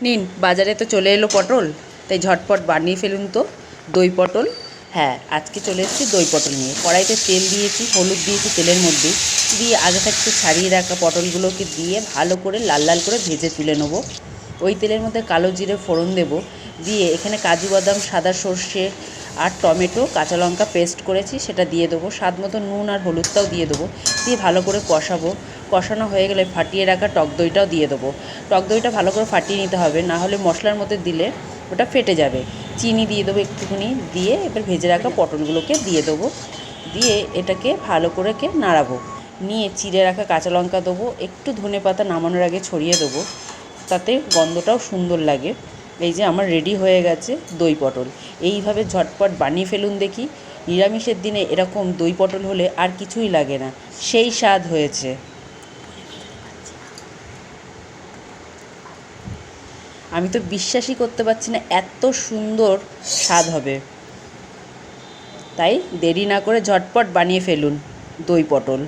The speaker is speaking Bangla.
নিন, বাজারে তো চলে এলো পটল, তাই ঝটপট বানিয়ে ফেলুন তো দই পটল। হ্যাঁ, আজকে চলে এসেছি দই পটল নিয়ে। কড়াইতে তেল দিয়েছি, হলুদ দিয়েছি তেলের মধ্যে, দিয়ে আগে থাকতে ছাড়িয়ে রাখা পটলগুলোকে দিয়ে ভালো করে লাল লাল করে ভেজে তুলে নেবো। ওই তেলের মধ্যে কালো জিরে ফোড়ন দেবো, দিয়ে এখানে কাজু বাদাম, সাদা সর্ষে আর টমেটো, কাঁচা লঙ্কা পেস্ট করেছি সেটা দিয়ে দেবো। স্বাদ মতো নুন আর হলুদটাও দিয়ে দেবো, দিয়ে ভালো করে কষাবো। কষানো হয়ে গেলে ফাটিয়ে রাখা টক দইটাও দিয়ে দেবো। টক দইটা ভালো করে ফাটিয়ে নিতে হবে, না হলে মশলার মধ্যে দিলে ওটা ফেটে যাবে। চিনি দিয়ে দেবো একটুখানি, দিয়ে এবার ভেজে রাখা পটলগুলোকে দিয়ে দেবো, দিয়ে এটাকে ভালো করে নাড়াবো। নিয়ে চিড়ে রাখা কাঁচা লঙ্কা দেবো, একটু ধনেপাতা নামানোর আগে ছড়িয়ে দেবো, তাতে গন্ধটাও সুন্দর লাগে। এই যে আমার রেডি হয়ে গেছে দই পটল। এইভাবে ঝটপট বানিয়ে ফেলুন দেখি। নিরামিষের দিনে এরকম দই পটল হলে আর কিছুই লাগে না, সেই স্বাদ হয়েছে। আমি তো বিশ্বাসই করতে পারছি না এত সুন্দর স্বাদ হবে। তাই দেরি না করে ঝটপট বানিয়ে ফেলুন দই পটল।